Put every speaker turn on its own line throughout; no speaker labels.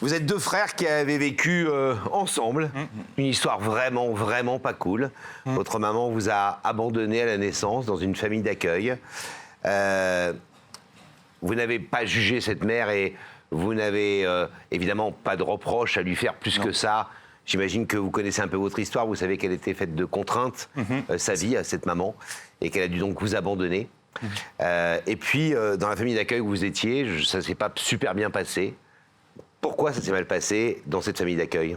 Vous êtes deux frères qui avaient vécu ensemble une histoire vraiment, vraiment pas cool. Votre maman vous a abandonné à la naissance dans une famille d'accueil. Vous n'avez pas jugé cette mère et vous n'avez évidemment pas de reproche à lui faire plus que ça. J'imagine que vous connaissez un peu votre histoire, vous savez qu'elle était faite de contraintes, sa vie à cette maman, et qu'elle a dû donc vous abandonner. Et puis, dans la famille d'accueil où vous étiez, ça ne s'est pas super bien passé. Pourquoi ça s'est mal passé dans cette famille d'accueil?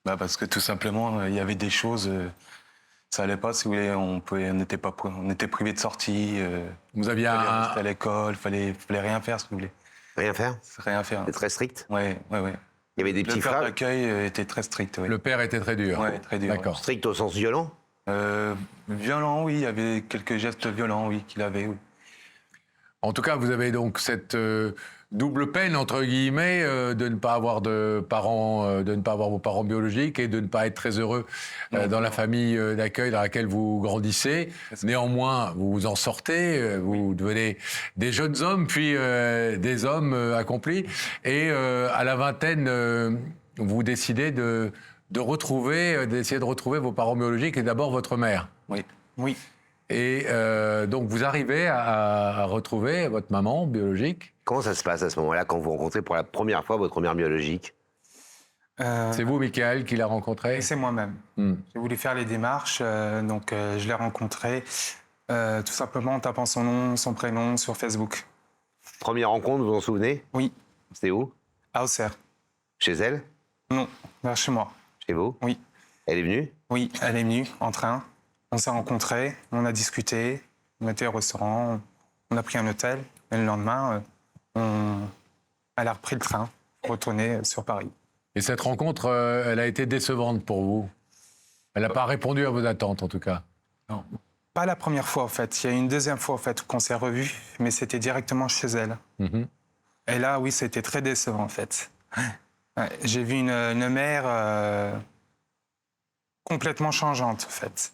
Parce que tout simplement, il y avait des choses, ça allait pas, si vous voulez, on était privé de sortie.
Vous aviez
fallait rester à l'école, fallait rien faire, si vous voulez.
Rien faire?
Rien faire.
C'est très strict?
Ouais.
Il y avait des petits
Le père
frères?
d'accueil était très strict, oui.
Le père était très dur.
Ouais, très dur.
D'accord.
Strict au sens violent?
Violent, oui, il y avait quelques gestes violents, oui, qu'il avait, oui.
En tout cas, vous avez donc cette double peine, entre guillemets, de ne pas avoir de parents, de ne pas avoir vos parents biologiques et de ne pas être très heureux dans la famille d'accueil dans laquelle vous grandissez. Néanmoins, vous vous en sortez, vous devenez des jeunes hommes, puis des hommes accomplis. Et à la vingtaine, vous décidez d'essayer de retrouver vos parents biologiques et d'abord votre mère.
Oui.
Et donc, vous arrivez à retrouver votre maman biologique.
Comment ça se passe à ce moment-là, quand vous rencontrez pour la première fois votre mère biologique?
C'est vous, Michael, qui l'a rencontré?
C'est moi-même. J'ai voulu faire les démarches, donc je l'ai rencontré tout simplement en tapant son nom, son prénom sur Facebook.
Première rencontre, vous vous en souvenez?
Oui,
C'était où?
à Auxerre.
Chez elle?
Non, vers chez moi.
Chez vous?
Oui.
Elle est venue?
Oui, elle est venue en train. On s'est rencontrés, on a discuté, on était au restaurant, on a pris un hôtel. Et le lendemain, elle a repris le train pour retourner sur Paris.
Et cette rencontre, elle a été décevante pour vous? Elle n'a pas répondu à vos attentes, en tout cas?
Non. Pas la première fois, en fait. Il y a une deuxième fois, en fait, qu'on s'est revus, mais c'était directement chez elle. Et là, oui, c'était très décevant, en fait. Ouais, j'ai vu une mère complètement changeante, en fait.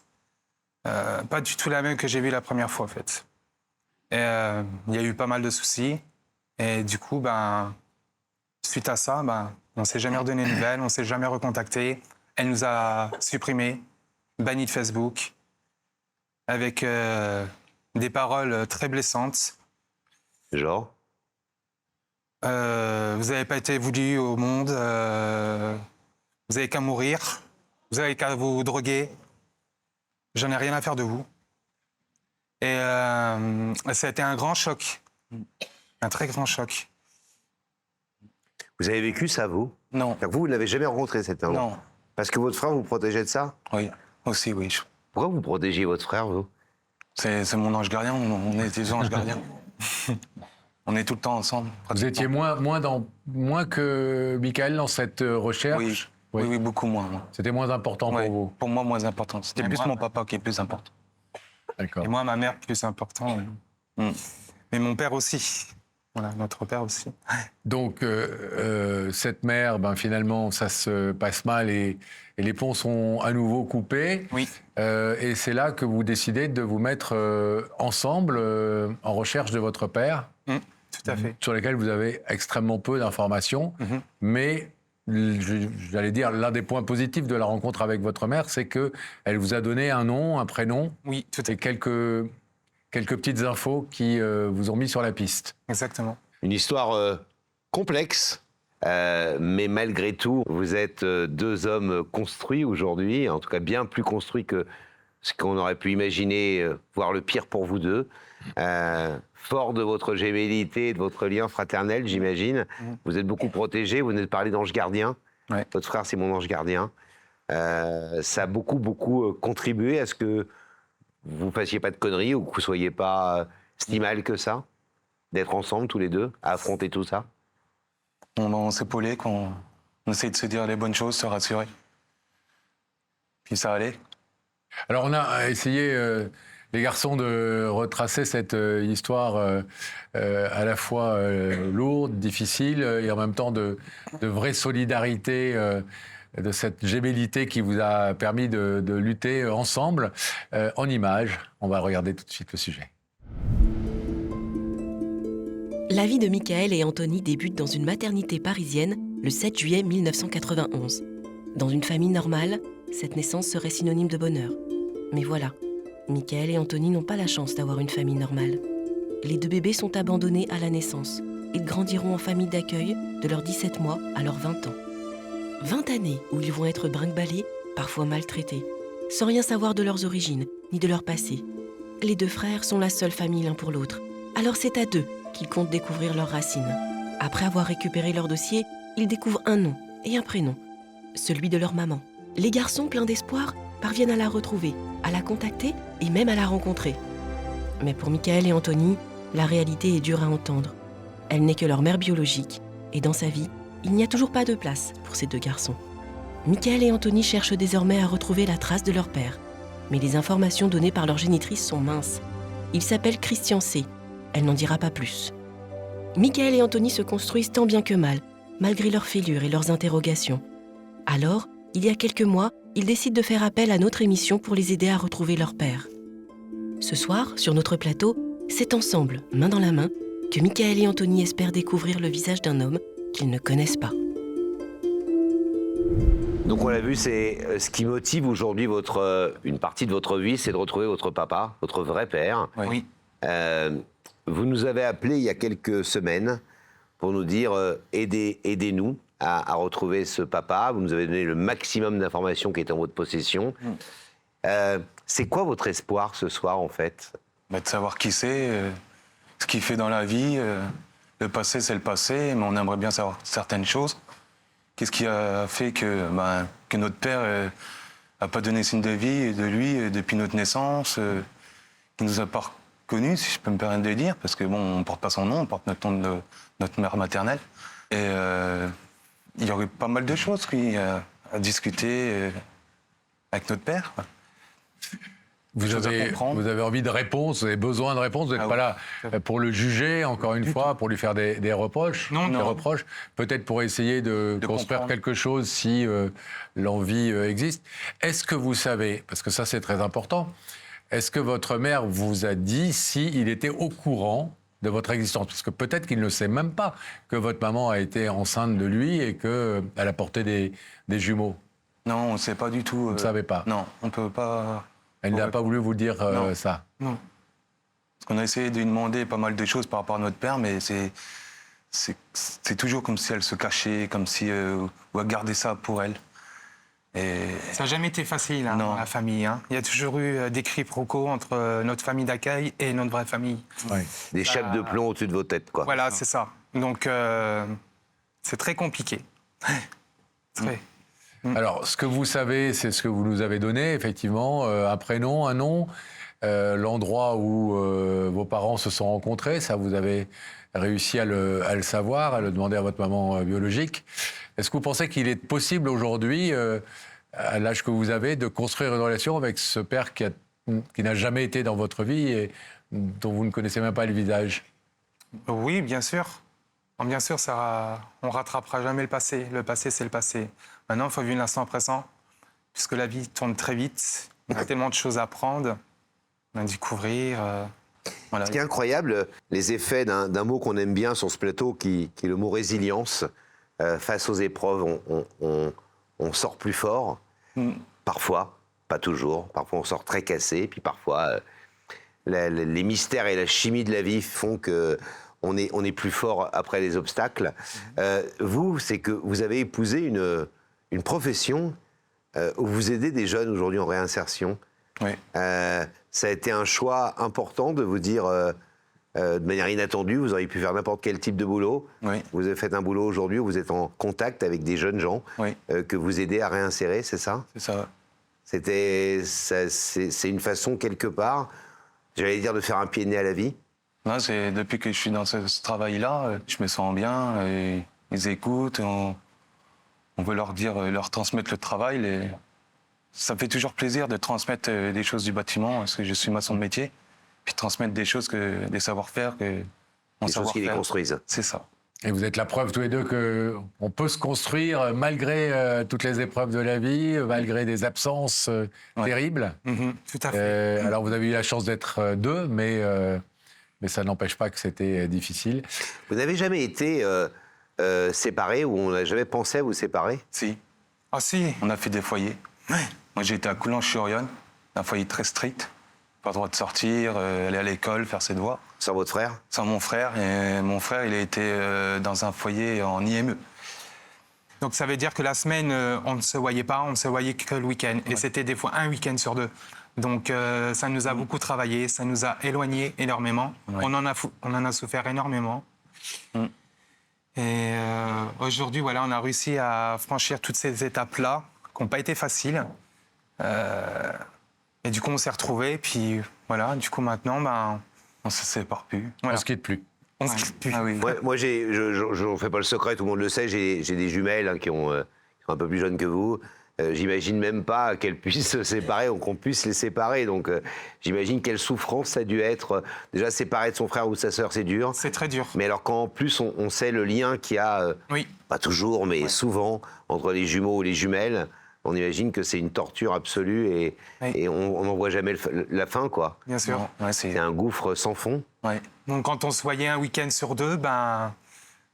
Pas du tout la même que j'ai vue la première fois, en fait. Et il y a eu pas mal de soucis. Et du coup, suite à ça, on ne s'est jamais redonné de nouvelles, on ne s'est jamais recontacté. Elle nous a supprimés, bannis de Facebook, avec des paroles très blessantes.
Genre?
Vous n'avez pas été voulu au monde, vous n'avez qu'à mourir, vous n'avez qu'à vous droguer. J'en ai rien à faire de vous. Et ça a été un grand choc, un très grand choc.
Vous avez vécu ça, vous?
Non.
Vous ne l'avez jamais rencontré, cette homme?
Non.
Parce que votre frère vous protégeait de ça?
Oui, aussi, oui.
Pourquoi vous protégiez votre frère, vous?
C'est mon ange gardien, on est des anges gardiens. On est tout le temps ensemble.
Vous étiez moins que Michael dans cette recherche?
Oui, beaucoup moins.
C'était moins important pour vous?
Pour moi, moins important. C'était
Et
plus
moi,
mon papa qui est plus important.
D'accord.
Et moi, ma mère, plus important. Mais mon père aussi. Voilà, notre père aussi.
Donc, cette mère, finalement, ça se passe mal et les ponts sont à nouveau coupés.
Oui.
Et c'est là que vous décidez de vous mettre ensemble en recherche de votre père.
Tout à fait.
Sur lesquels vous avez extrêmement peu d'informations. Mais, j'allais dire, l'un des points positifs de la rencontre avec votre mère, c'est qu'elle vous a donné un nom, un prénom.
Oui, tout à
Et
fait.
quelques petites infos qui vous ont mis sur la piste.
Exactement.
Une histoire complexe, mais malgré tout, vous êtes deux hommes construits aujourd'hui, en tout cas bien plus construits que ce qu'on aurait pu imaginer, voire le pire pour vous deux. Fort de votre gémellité et de votre lien fraternel, j'imagine. Vous êtes beaucoup protégés, vous venez de parler d'ange gardien.
Ouais.
Votre frère, c'est mon ange gardien. Ça a beaucoup contribué à ce que vous fassiez pas de conneries ou que vous soyez pas si mal que ça, d'être ensemble tous les deux, à affronter tout ça.
On s'épaulait, on essayait de se dire les bonnes choses, se rassurer. Puis ça allait.
Alors, on a essayé, les garçons, de retracer cette histoire à la fois lourde, difficile, et en même temps de vraie solidarité, de cette gémellité qui vous a permis de lutter ensemble en images. On va regarder tout de suite le sujet.
La vie de Michael et Anthony débute dans une maternité parisienne le 7 juillet 1991. Dans une famille normale, cette naissance serait synonyme de bonheur. Mais voilà, Michael et Anthony n'ont pas la chance d'avoir une famille normale. Les 2 bébés sont abandonnés à la naissance. Ils grandiront en famille d'accueil de leurs 17 mois à leurs 20 ans. 20 années où ils vont être brinque-ballés, parfois maltraités, sans rien savoir de leurs origines ni de leur passé. Les 2 frères sont la seule famille l'un pour l'autre. Alors c'est à 2 qu'ils comptent découvrir leurs racines. Après avoir récupéré leur dossier, ils découvrent un nom et un prénom, celui de leur maman. Les garçons, pleins d'espoir, parviennent à la retrouver, à la contacter et même à la rencontrer. Mais pour Michael et Anthony, la réalité est dure à entendre. Elle n'est que leur mère biologique, et dans sa vie, il n'y a toujours pas de place pour ces 2 garçons. Michael et Anthony cherchent désormais à retrouver la trace de leur père. Mais les informations données par leur génitrice sont minces. Il s'appelle Christian C. Elle n'en dira pas plus. Michael et Anthony se construisent tant bien que mal, malgré leurs fêlures et leurs interrogations. Alors, il y a quelques mois, ils décident de faire appel à notre émission pour les aider à retrouver leur père. Ce soir, sur notre plateau, c'est ensemble, main dans la main, que Michael et Anthony espèrent découvrir le visage d'un homme qu'ils ne connaissent pas.
Donc on l'a vu, c'est ce qui motive aujourd'hui une partie de votre vie, c'est de retrouver votre papa, votre vrai père.
Oui.
Vous nous avez appelé il y a quelques semaines pour nous dire aidez-nous à retrouver ce papa. Vous nous avez donné le maximum d'informations qui étaient en votre possession. C'est quoi votre espoir ce soir en fait?
De savoir qui c'est, ce qu'il fait dans la vie. Le passé, c'est le passé, mais on aimerait bien savoir certaines choses. Qu'est-ce qui a fait que notre père n'a pas donné signe de vie de lui depuis notre naissance, qu'il ne nous a pas reconnus, si je peux me permettre de le dire, parce que bon, on ne porte pas son nom, on porte notre nom de notre mère maternelle. Et il y aurait pas mal de choses à discuter avec notre père.
Vous avez envie de réponses, vous avez besoin de réponses, vous n'êtes pas là pour le juger, encore une fois, pour lui faire des reproches.
Non.
Reproches, peut-être pour essayer de construire
comprendre
quelque chose si l'envie existe. Est-ce que vous savez, parce que ça c'est très important, est-ce que votre mère vous a dit s'il était au courant de votre existence? Parce que peut-être qu'il ne sait même pas que votre maman a été enceinte de lui et qu'elle a porté des jumeaux.
Non, on ne sait pas du tout.
Vous ne savez pas?
Non, on ne peut pas...
Elle n'a pas voulu vous dire ça?
Non.
Parce qu'on a essayé de lui demander pas mal de choses par rapport à notre père, mais c'est toujours comme si elle se cachait, comme si ou elle gardait ça pour elle. Et...
Ça n'a jamais été facile,
Non.
la famille. Il y a toujours eu des quiproquos entre notre famille d'accueil et notre vraie famille.
Oui.
Des chapes de plomb au-dessus de vos têtes, quoi.
Voilà, c'est ça. Donc, c'est très compliqué. Très.
Alors, ce que vous savez, c'est ce que vous nous avez donné, effectivement, un prénom, un nom, l'endroit où vos parents se sont rencontrés, ça vous avez réussi à le savoir, à le demander à votre maman biologique. Est-ce que vous pensez qu'il est possible aujourd'hui, à l'âge que vous avez, de construire une relation avec ce père qui n'a jamais été dans votre vie et dont vous ne connaissez même pas le visage?
Oui, bien sûr. Bien sûr, on rattrapera jamais le passé. Le passé, c'est le passé. Maintenant, il faut vivre l'instant présent, puisque la vie tourne très vite. Il y a tellement de choses à apprendre, à découvrir. Voilà.
Ce qui est incroyable, les effets d'un mot qu'on aime bien sur ce plateau, qui est le mot résilience. Face aux épreuves, on sort plus fort. Parfois, pas toujours. Parfois, on sort très cassé. Puis parfois, les mystères et la chimie de la vie font que on est plus fort après les obstacles. Vous, c'est que vous avez épousé une profession où vous aidez des jeunes aujourd'hui en réinsertion.
Oui.
Ça a été un choix important de vous dire, de manière inattendue, vous auriez pu faire n'importe quel type de boulot.
Oui.
Vous avez fait un boulot aujourd'hui où vous êtes en contact avec des jeunes gens
Oui.
Que vous aidez à réinsérer, c'est ça?
C'est ça.
C'est une façon, quelque part, j'allais dire, de faire un pied de nez à la vie.
Là, c'est depuis que je suis dans ce travail-là, je me sens bien. Et ils écoutent, on veut leur dire, leur transmettre le travail. Ça me fait toujours plaisir de transmettre des choses du bâtiment, parce que je suis maçon de métier, puis transmettre des choses, des savoir-faire,
Des choses qui les construisent.
C'est ça.
Et vous êtes la preuve tous les deux qu'on peut se construire malgré toutes les épreuves de la vie, malgré des absences terribles.
Tout à fait.
Alors vous avez eu la chance d'être deux, mais mais ça n'empêche pas que c'était difficile.
Vous n'avez jamais été séparés ou on n'a jamais pensé à vous séparer?
Si,
Ah si,
on a fait des foyers. Moi, j'ai été à Coulanges-sur-Yonne, un foyer très strict. Pas le droit de sortir, aller à l'école, faire ses devoirs.
Sans votre frère?
Sans mon frère. Et mon frère, il a été dans un foyer en IME.
donc ça veut dire que la semaine, on ne se voyait pas, on ne se voyait que le week-end. Et c'était des fois un week-end sur 2. Donc ça nous a beaucoup travaillé, ça nous a éloignés énormément.
Ouais.
On en a souffert énormément.
Mm.
Et aujourd'hui, voilà, on a réussi à franchir toutes ces étapes-là, qui n'ont pas été faciles. Et du coup, on s'est retrouvés. Puis voilà, du coup, maintenant, ben,
On se sépare plus.
On
voilà.
se quitte plus.
On se quitte plus.
Ah oui.
Moi, je ne fais pas le secret, tout le monde le sait, j'ai des jumelles qui sont un peu plus jeunes que vous. J'imagine même pas qu'elles puissent se séparer ou qu'on puisse les séparer. Donc, j'imagine quelle souffrance ça a dû être. Déjà, séparer de son frère ou de sa sœur, c'est dur.
C'est très dur.
Mais alors, quand en plus on sait le lien qu'il y a,
Oui.
pas toujours, mais souvent, entre les jumeaux ou les jumelles, on imagine que c'est une torture absolue et,
Oui.
et on n'en voit jamais la fin, quoi.
Bien sûr.
Ouais,
C'est un gouffre sans fond.
Ouais.
Donc quand on se voyait un week-end sur 2, ben,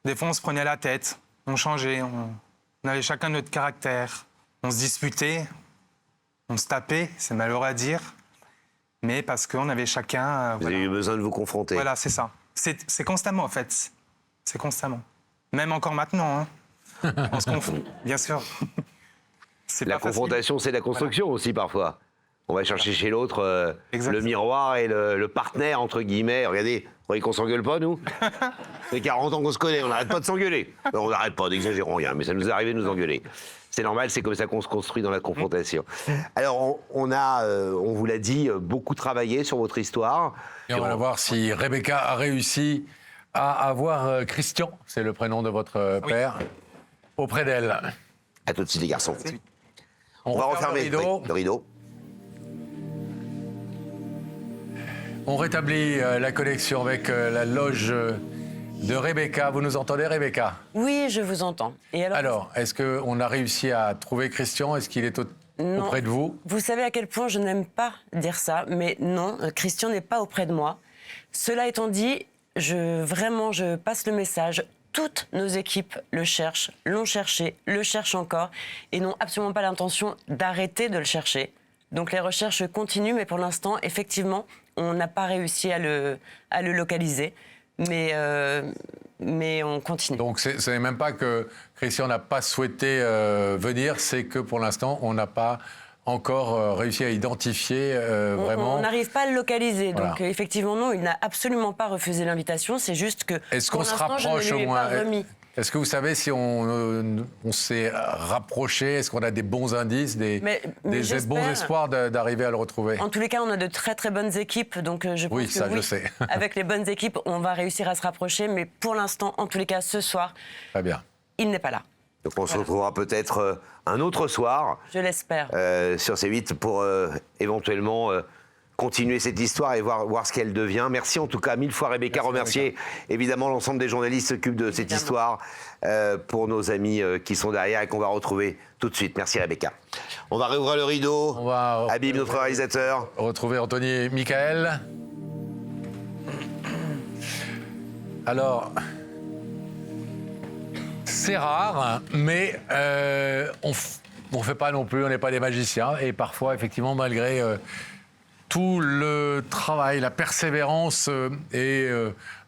des fois on se prenait la tête, on changeait, on avait chacun notre caractère, on se disputait, on se tapait, c'est malheureux à dire, mais parce qu'on avait chacun...
Vous avez eu besoin de vous confronter.
Voilà, c'est ça. C'est constamment en fait, c'est constamment. Même encore maintenant, hein. On se confond, bien sûr. C'est
La
pas facile.
confrontation, c'est la construction aussi parfois. On va chercher chez l'autre le
Exactement.
miroir et le partenaire, entre guillemets. Regardez, vous croyez qu'on s'engueule pas, nous? Ça fait 40 ans qu'on se connaît, on n'arrête pas de s'engueuler. On n'arrête pas, n'exagérons rien, mais ça nous est arrivé de nous engueuler. C'est normal, c'est comme ça qu'on se construit dans la confrontation. Alors, on vous l'a dit, beaucoup travaillé sur votre histoire.
Et on va voir si Rebecca a réussi à avoir Christian, c'est le prénom de votre père, auprès d'elle.
À tout de suite, les garçons.
On
va
referme
refermer
le
le rideau.
On rétablit la connexion avec la loge de Rebecca. Vous nous entendez, Rebecca?
Oui, je vous entends. Et
Alors, est-ce qu'on a réussi à trouver Christian? Est-ce qu'il est
Non.
auprès de vous?
Vous savez à quel point je n'aime pas dire ça, mais non, Christian n'est pas auprès de moi. Cela étant dit, je passe le message. Toutes nos équipes le cherchent, l'ont cherché, le cherchent encore, et n'ont absolument pas l'intention d'arrêter de le chercher. Donc les recherches continuent, mais pour l'instant, effectivement, on n'a pas réussi à le localiser. Mais on continue.
Donc, ce n'est même pas que Christian n'a pas souhaité venir, c'est que pour l'instant, on n'a pas encore réussi à identifier vraiment...
On n'arrive pas à le localiser.
Voilà.
Donc, effectivement, non, il n'a absolument pas refusé l'invitation. C'est juste que,
Est-ce qu'on
pour
se
l'instant,
rapproche
je ne lui ai
au moins
pas remis.
Est-ce que vous savez si on s'est rapproché? Est-ce qu'on a des bons indices, des bons
j'espère.
espoirs d'arriver à le retrouver?
En tous les cas, on a de très très bonnes équipes, donc je pense
Oui,
que
ça, je sais.
avec les bonnes équipes, on va réussir à se rapprocher. Mais pour l'instant, en tous les cas, ce soir,
Très bien.
il n'est pas là.
Donc on se retrouvera peut-être un autre soir
Je l'espère.
sur C8 pour éventuellement continuer cette histoire et voir ce qu'elle devient. Merci en tout cas 1000 fois Rebecca. Remercier évidemment l'ensemble des journalistes qui s'occupent de cette histoire pour nos amis qui sont derrière et qu'on va retrouver tout de suite. Merci Rebecca. On va réouvrir le rideau.
On va
Habib, notre réalisateur.
retrouver Anthony et Michael. Alors, c'est rare, hein, mais on ne fait pas non plus, on n'est pas des magiciens. Et parfois, effectivement, malgré tout le travail, la persévérance et,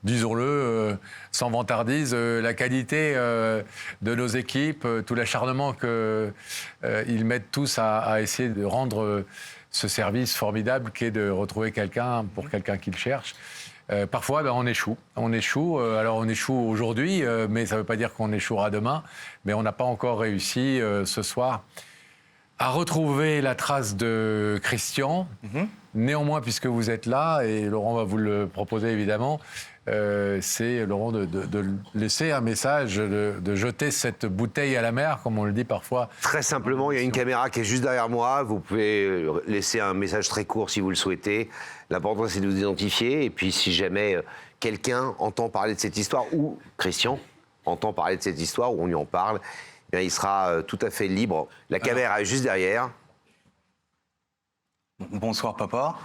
disons-le, sans vantardise, la qualité de nos équipes, tout l'acharnement qu'ils mettent tous à essayer de rendre ce service formidable qu'est de retrouver quelqu'un pour quelqu'un qu'ils cherchent. Parfois, on échoue. Alors, on échoue aujourd'hui, mais ça ne veut pas dire qu'on échouera demain. Mais on n'a pas encore réussi ce soir à retrouver la trace de Christian. Néanmoins, puisque vous êtes là, et Laurent va vous le proposer évidemment, c'est, Laurent, de laisser un message, de jeter cette bouteille à la mer, comme on le dit parfois.
Très simplement, il y a une caméra qui est juste derrière moi. Vous pouvez laisser un message très court si vous le souhaitez. L'important, c'est de vous identifier. Et puis, si jamais quelqu'un entend parler de cette histoire, ou Christian entend parler de cette histoire, ou on lui en parle, eh bien, il sera tout à fait libre. La caméra est juste derrière.
Bonsoir papa.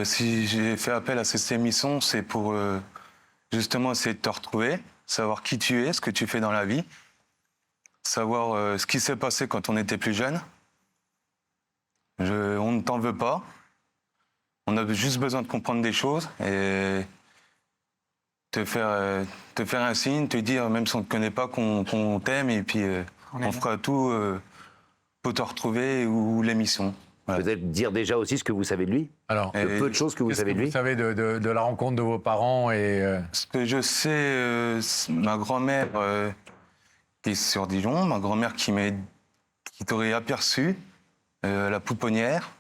Si j'ai fait appel à cette émission, c'est pour justement essayer de te retrouver, savoir qui tu es, ce que tu fais dans la vie, savoir ce qui s'est passé quand on était plus jeune. On ne t'en veut pas. On a juste besoin de comprendre des choses et te faire un signe, te dire, même si on ne te connaît pas, qu'on t'aime et puis on fera tout pour te retrouver ou l'émission. Voilà.
Peut-être dire déjà aussi ce que vous savez de lui.
Alors,
Le peu de choses que vous
qu'est-ce
savez
que
de lui.
vous savez de la rencontre de vos parents et
Ce que je sais, ma grand-mère qui est sur Dijon, ma grand-mère qui t'aurait aperçu à la Pouponnière,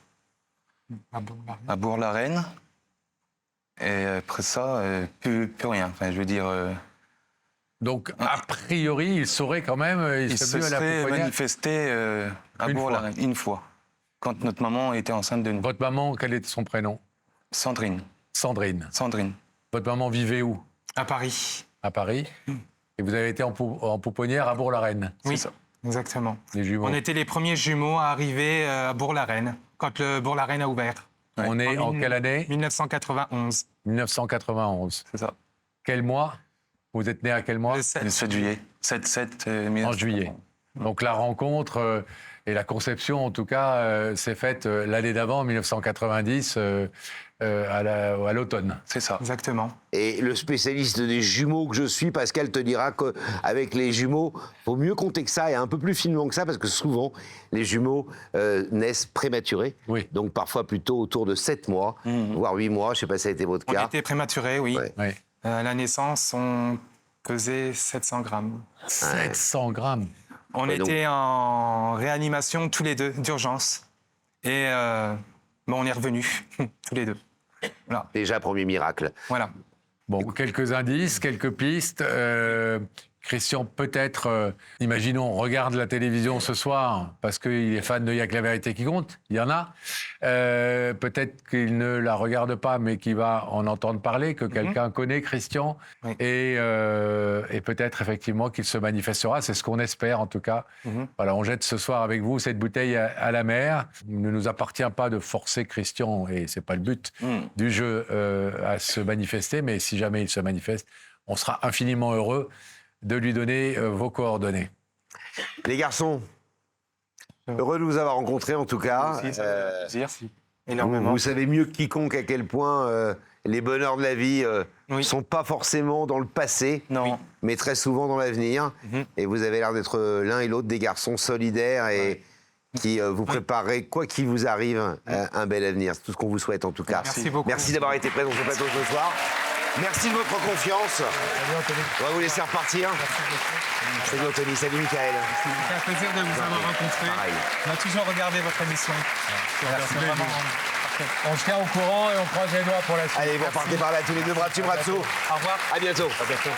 à Bourg-la-Reine. Et après ça, plus rien. Enfin, je veux dire,
donc a priori, il saurait quand même,
il se
serait venu à la
serait
Pouponnière.
manifesté à
Une
Bourg-la-Reine une fois, quand notre maman était enceinte de nous.
Votre maman, quel était son prénom?
Sandrine.
Sandrine.
Sandrine.
Votre maman vivait où?
À Paris.
À Paris. Et vous avez été en pouponnière à Bourg-la-Reine.
Oui,
ça.
exactement.
Les jumeaux.
On était les premiers jumeaux à arriver à Bourg-la-Reine, quand le Bourg-la-Reine a ouvert.
On est en quelle année?
1991.
1991.
C'est ça.
Quel mois? Vous êtes né à quel mois?
Le 7.
Le 7 juillet. 7
En juillet. Donc la rencontre et la conception, en tout cas, s'est faite l'année d'avant, 1990, à l'automne.
C'est ça.
Exactement.
Et le spécialiste des jumeaux que je suis, Pascal, te dira qu'avec les jumeaux, il faut mieux compter que ça et un peu plus finement que ça, parce que souvent, les jumeaux naissent prématurés.
Oui.
Donc parfois plutôt autour de 7 mois, voire 8 mois. Je ne sais pas si ça a été votre
On
cas.
était prématurés, oui.
Ouais.
Oui.
À la naissance, on pesait 700 grammes.
700 grammes.
On
Ouais, donc-
était en réanimation tous les deux, d'urgence. Et on est revenus, tous les deux. Voilà.
Déjà, premier miracle.
Voilà.
Bon, quelques indices, quelques pistes. Christian, peut-être, imaginons, regarde la télévision ce soir parce qu'il est fan de Y a que la vérité qui compte. Il y en a. Peut-être qu'il ne la regarde pas, mais qu'il va en entendre parler, que quelqu'un connaît Christian.
Oui.
Et peut-être effectivement qu'il se manifestera. C'est ce qu'on espère en tout cas. Voilà, on jette ce soir avec vous cette bouteille à la mer. Il ne nous appartient pas de forcer Christian, et c'est pas le but du jeu, à se manifester. Mais si jamais il se manifeste, on sera infiniment heureux de lui donner vos coordonnées.
Les garçons, heureux de vous avoir rencontrés en tout cas.
Merci. Énormément.
Vous savez mieux que quiconque à quel point les bonheurs de la vie ne
Oui.
sont pas forcément dans le passé,
Non.
mais très souvent dans l'avenir. Et vous avez l'air d'être l'un et l'autre des garçons solidaires et qui vous préparerez, quoi qu'il vous arrive, un bel avenir. C'est tout ce qu'on vous souhaite en tout cas.
Merci beaucoup.
Merci d'avoir été présent sur le plateau ce soir. Merci de votre confiance. On va vous laisser repartir. Salut Anthony, salut Michael.
C'est un plaisir de vous avoir rencontré.
Pareil.
On a toujours regardé votre émission. C'est vraiment...
On se tient au courant et on croise les doigts pour la suite.
Allez, vous repartez par là tous les deux, bras dessus, bras dessous.
Au revoir.
À bientôt.
À bientôt.